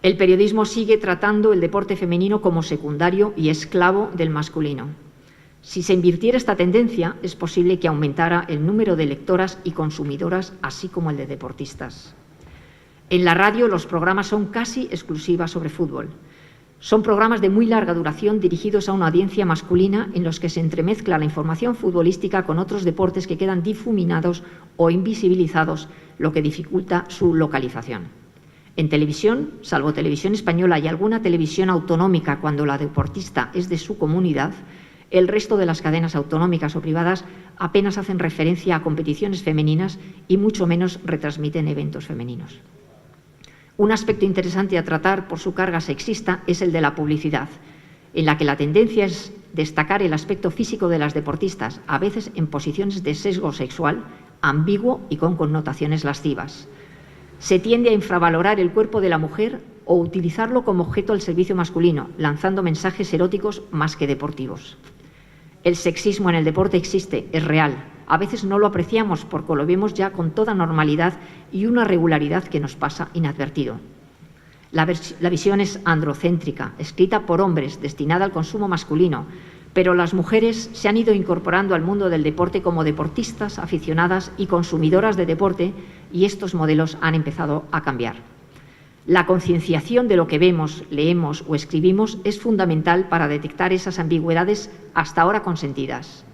El periodismo sigue tratando el deporte femenino como secundario y esclavo del masculino. Si se invirtiera esta tendencia, es posible que aumentara el número de lectoras y consumidoras, así como el de deportistas. En la radio, los programas son casi exclusivas sobre fútbol. Son programas de muy larga duración dirigidos a una audiencia masculina en los que se entremezcla la información futbolística con otros deportes que quedan difuminados o invisibilizados, lo que dificulta su localización. En televisión, salvo Televisión Española y alguna televisión autonómica cuando la deportista es de su comunidad, el resto de las cadenas autonómicas o privadas apenas hacen referencia a competiciones femeninas y mucho menos retransmiten eventos femeninos. Un aspecto interesante a tratar por su carga sexista es el de la publicidad, en la que la tendencia es destacar el aspecto físico de las deportistas, a veces en posiciones de sesgo sexual, ambiguo y con connotaciones lascivas. Se tiende a infravalorar el cuerpo de la mujer o utilizarlo como objeto al servicio masculino, lanzando mensajes eróticos más que deportivos. El sexismo en el deporte existe, es real. A veces no lo apreciamos porque lo vemos ya con toda normalidad y una regularidad que nos pasa inadvertido. La visión es androcéntrica, escrita por hombres, destinada al consumo masculino, pero las mujeres se han ido incorporando al mundo del deporte como deportistas, aficionadas y consumidoras de deporte, y estos modelos han empezado a cambiar. La concienciación de lo que vemos, leemos o escribimos es fundamental para detectar esas ambigüedades hasta ahora consentidas.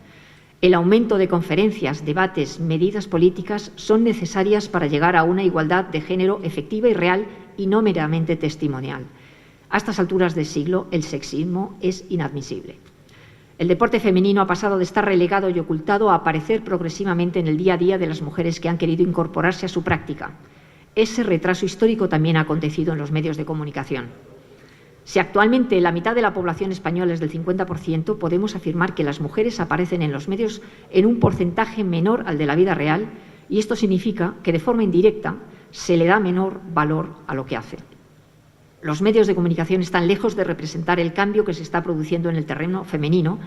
El aumento de conferencias, debates, medidas políticas son necesarias para llegar a una igualdad de género efectiva y real y no meramente testimonial. A estas alturas del siglo, el sexismo es inadmisible. El deporte femenino ha pasado de estar relegado y ocultado a aparecer progresivamente en el día a día de las mujeres que han querido incorporarse a su práctica. Ese retraso histórico también ha acontecido en los medios de comunicación. Si actualmente la mitad de la población española es del 50%, podemos afirmar que las mujeres aparecen en los medios en un porcentaje menor al de la vida real, y esto significa que de forma indirecta se le da menor valor a lo que hace. Los medios de comunicación están lejos de representar el cambio que se está produciendo en el terreno femenino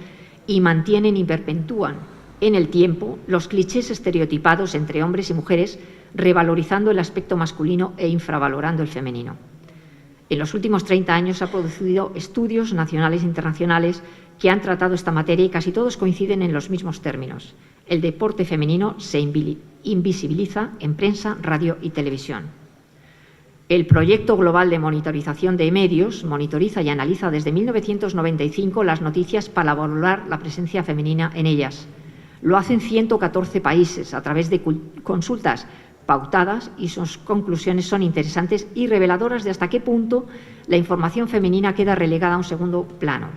y mantienen y perpetúan en el tiempo los clichés estereotipados entre hombres y mujeres, revalorizando el aspecto masculino e infravalorando el femenino. En los últimos 30 años se han producido estudios nacionales e internacionales que han tratado esta materia y casi todos coinciden en los mismos términos. El deporte femenino se invisibiliza en prensa, radio y televisión. El Proyecto Global de Monitorización de Medios monitoriza y analiza desde 1995 las noticias para valorar la presencia femenina en ellas. Lo hacen 114 países a través de consultas pautadas, y sus conclusiones son interesantes y reveladoras de hasta qué punto la información femenina queda relegada a un segundo plano.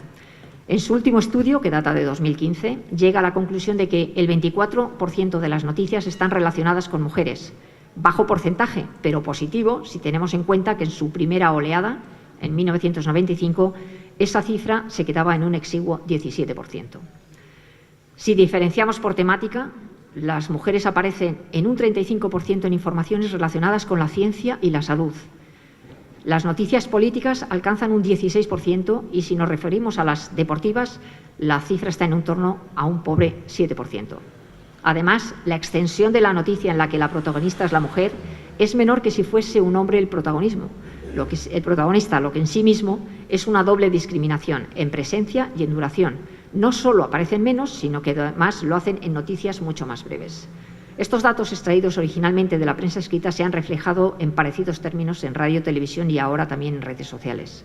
En su último estudio, que data de 2015, llega a la conclusión de que el 24% de las noticias están relacionadas con mujeres. Bajo porcentaje, pero positivo, si tenemos en cuenta que en su primera oleada, en 1995, esa cifra se quedaba en un exiguo 17%. Si diferenciamos por temática, las mujeres aparecen en un 35% en informaciones relacionadas con la ciencia y la salud. Las noticias políticas alcanzan un 16% y si nos referimos a las deportivas, la cifra está en torno a un pobre 7%. Además, la extensión de la noticia en la que la protagonista es la mujer es menor que si fuese un hombre el protagonista, lo que en sí mismo es una doble discriminación en presencia y en duración. No solo aparecen menos, sino que además lo hacen en noticias mucho más breves. Estos datos extraídos originalmente de la prensa escrita se han reflejado en parecidos términos en radio, televisión y ahora también en redes sociales.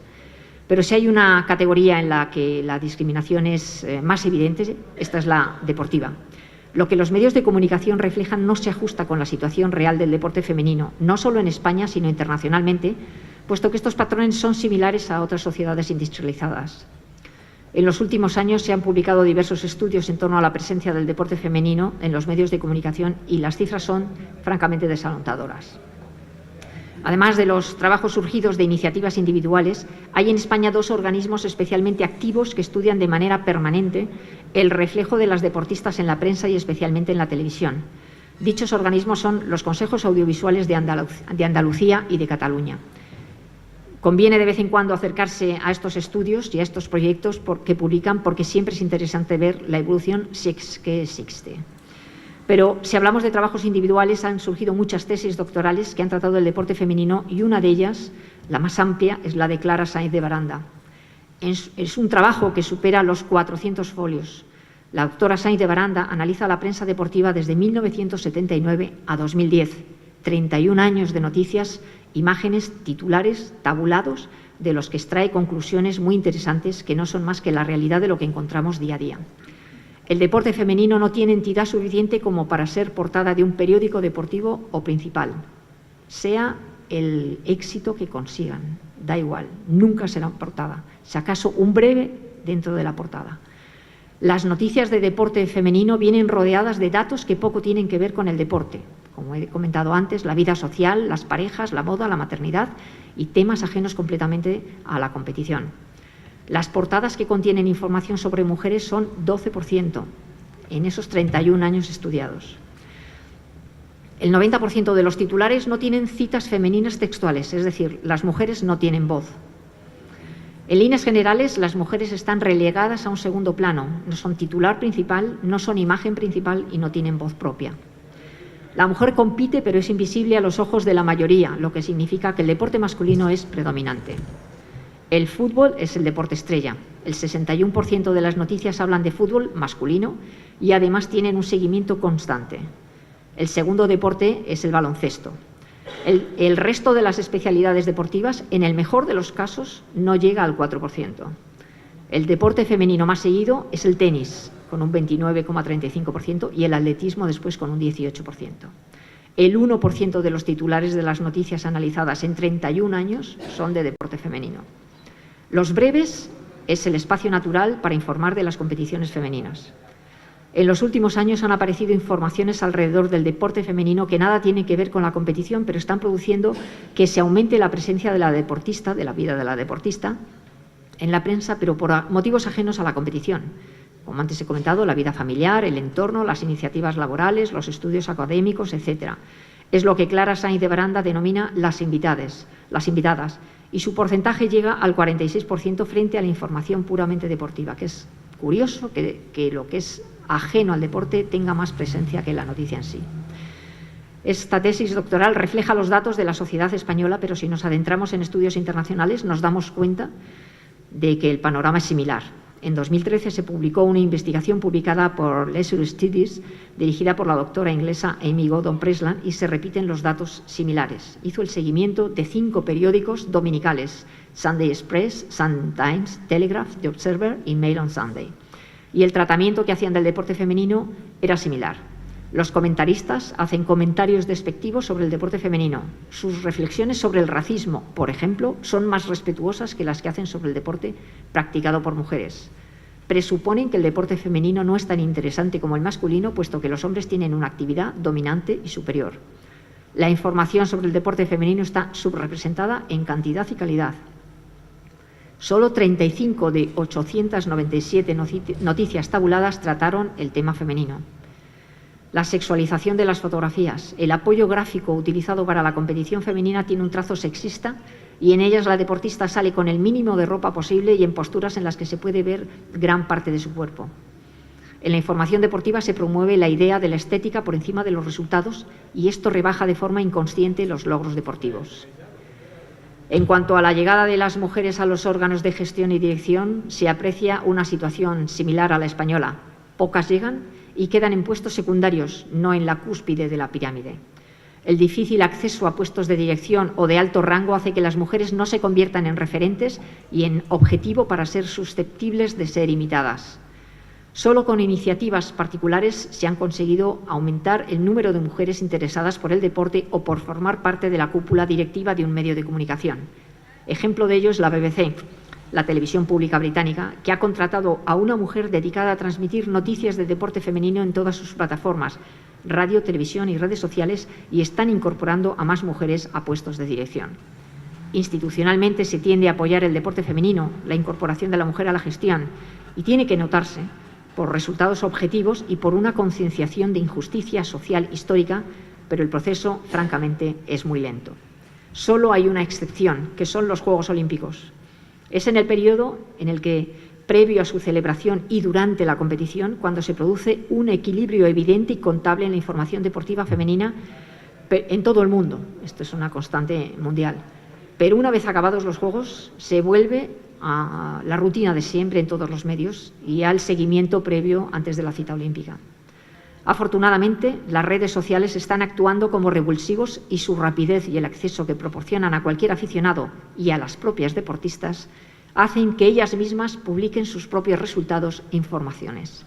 Pero si hay una categoría en la que la discriminación es más evidente, esta es la deportiva. Lo que los medios de comunicación reflejan no se ajusta con la situación real del deporte femenino, no solo en España, sino internacionalmente, puesto que estos patrones son similares a otras sociedades industrializadas. En los últimos años se han publicado diversos estudios en torno a la presencia del deporte femenino en los medios de comunicación y las cifras son francamente desalentadoras. Además de los trabajos surgidos de iniciativas individuales, hay en España 2 organismos especialmente activos que estudian de manera permanente el reflejo de las deportistas en la prensa y especialmente en la televisión. Dichos organismos son los Consejos Audiovisuales de Andalucía y de Cataluña. Conviene de vez en cuando acercarse a estos estudios y a estos proyectos que publican, porque siempre es interesante ver la evolución que existe. Pero si hablamos de trabajos individuales, han surgido muchas tesis doctorales que han tratado el deporte femenino y una de ellas, la más amplia, es la de Clara Sainz de Baranda. Es un trabajo que supera los 400 folios. La doctora Sainz de Baranda analiza la prensa deportiva desde 1979 a 2010, 31 años de noticias, imágenes, titulares, tabulados, de los que extrae conclusiones muy interesantes que no son más que la realidad de lo que encontramos día a día. El deporte femenino no tiene entidad suficiente como para ser portada de un periódico deportivo o principal, sea el éxito que consigan, da igual, nunca será portada, si acaso un breve dentro de la portada. Las noticias de deporte femenino vienen rodeadas de datos que poco tienen que ver con el deporte, como he comentado antes, la vida social, las parejas, la moda, la maternidad y temas ajenos completamente a la competición. Las portadas que contienen información sobre mujeres son 12% en esos 31 años estudiados. El 90% de los titulares no tienen citas femeninas textuales, es decir, las mujeres no tienen voz. En líneas generales, las mujeres están relegadas a un segundo plano, no son titular principal, no son imagen principal y no tienen voz propia. La mujer compite, pero es invisible a los ojos de la mayoría, lo que significa que el deporte masculino es predominante. El fútbol es el deporte estrella. El 61% de las noticias hablan de fútbol masculino y además tienen un seguimiento constante. El segundo deporte es el baloncesto. El resto de las especialidades deportivas, en el mejor de los casos, no llega al 4%. El deporte femenino más seguido es el tenis, con un 29,35%, y el atletismo después con un 18%. El 1% de los titulares de las noticias analizadas en 31 años son de deporte femenino. Los breves es el espacio natural para informar de las competiciones femeninas. En los últimos años han aparecido informaciones alrededor del deporte femenino que nada tienen que ver con la competición, pero están produciendo que se aumente la presencia de la deportista, de la vida de la deportista, en la prensa, pero por motivos ajenos a la competición. Como antes he comentado, la vida familiar, el entorno, las iniciativas laborales, los estudios académicos, etc. Es lo que Clara Sainz de Baranda denomina las invitadas, y su porcentaje llega al 46% frente a la información puramente deportiva, que es curioso que lo que es ajeno al deporte tenga más presencia que la noticia en sí. Esta tesis doctoral refleja los datos de la sociedad española, pero si nos adentramos en estudios internacionales nos damos cuenta de que el panorama es similar. En 2013 se publicó una investigación publicada por Leisure Studies, dirigida por la doctora inglesa Amy Gordon-Presland, y se repiten los datos similares. Hizo el seguimiento de 5 periódicos dominicales: Sunday Express, Sun Times, Telegraph, The Observer y Mail on Sunday. Y el tratamiento que hacían del deporte femenino era similar. Los comentaristas hacen comentarios despectivos sobre el deporte femenino. Sus reflexiones sobre el racismo, por ejemplo, son más respetuosas que las que hacen sobre el deporte practicado por mujeres. Presuponen que el deporte femenino no es tan interesante como el masculino, puesto que los hombres tienen una actividad dominante y superior. La información sobre el deporte femenino está subrepresentada en cantidad y calidad. Solo 35 de 897 noticias tabuladas trataron el tema femenino. La sexualización de las fotografías, el apoyo gráfico utilizado para la competición femenina tiene un trazo sexista y en ellas la deportista sale con el mínimo de ropa posible y en posturas en las que se puede ver gran parte de su cuerpo. En la información deportiva se promueve la idea de la estética por encima de los resultados y esto rebaja de forma inconsciente los logros deportivos. En cuanto a la llegada de las mujeres a los órganos de gestión y dirección, se aprecia una situación similar a la española. Pocas llegan y quedan en puestos secundarios, no en la cúspide de la pirámide. El difícil acceso a puestos de dirección o de alto rango hace que las mujeres no se conviertan en referentes y en objetivo para ser susceptibles de ser imitadas. Solo con iniciativas particulares se han conseguido aumentar el número de mujeres interesadas por el deporte o por formar parte de la cúpula directiva de un medio de comunicación. Ejemplo de ello es la BBC, la televisión pública británica, que ha contratado a una mujer dedicada a transmitir noticias del deporte femenino en todas sus plataformas, radio, televisión y redes sociales, y están incorporando a más mujeres a puestos de dirección. Institucionalmente se tiende a apoyar el deporte femenino, la incorporación de la mujer a la gestión, y tiene que notarse por resultados objetivos y por una concienciación de injusticia social histórica, pero el proceso, francamente, es muy lento. Solo hay una excepción, que son los Juegos Olímpicos. Es en el periodo en el que, previo a su celebración y durante la competición, cuando se produce un equilibrio evidente y contable en la información deportiva femenina en todo el mundo. Esto es una constante mundial. Pero una vez acabados los Juegos, se vuelve a la rutina de siempre en todos los medios y al seguimiento previo antes de la cita olímpica. Afortunadamente, las redes sociales están actuando como revulsivos y su rapidez y el acceso que proporcionan a cualquier aficionado y a las propias deportistas hacen que ellas mismas publiquen sus propios resultados e informaciones.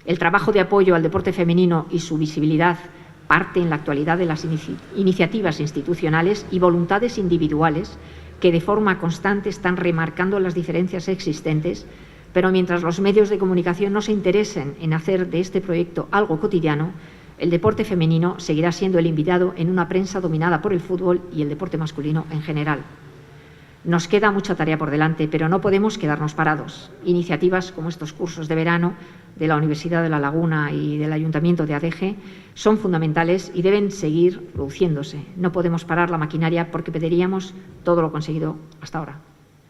El trabajo de apoyo al deporte femenino y su visibilidad parte en la actualidad de las iniciativas institucionales y voluntades individuales que de forma constante están remarcando las diferencias existentes, pero mientras los medios de comunicación no se interesen en hacer de este proyecto algo cotidiano, el deporte femenino seguirá siendo el invitado en una prensa dominada por el fútbol y el deporte masculino en general. Nos queda mucha tarea por delante, pero no podemos quedarnos parados. Iniciativas como estos cursos de verano de la Universidad de La Laguna y del Ayuntamiento de Adeje son fundamentales y deben seguir produciéndose. No podemos parar la maquinaria porque perderíamos todo lo conseguido hasta ahora.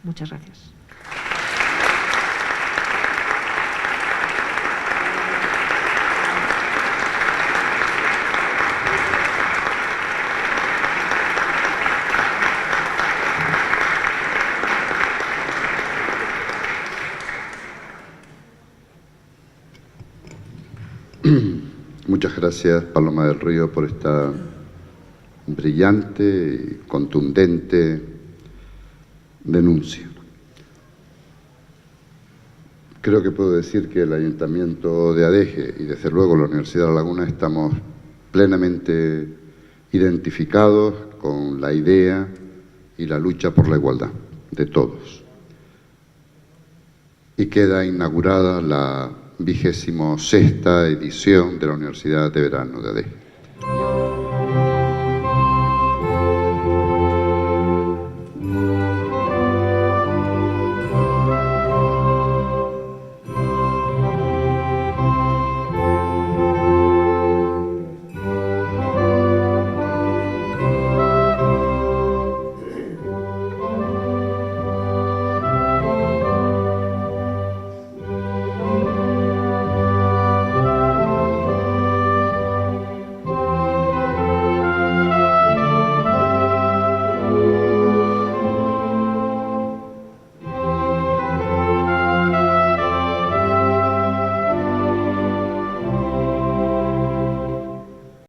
Muchas gracias. Muchas gracias, Paloma del Río, por esta brillante y contundente denuncia. Creo que puedo decir que el Ayuntamiento de Adeje y, desde luego, la Universidad de La Laguna estamos plenamente identificados con la idea y la lucha por la igualdad de todos. Y queda inaugurada la 26ª edición de la Universidad de Verano de Adeje.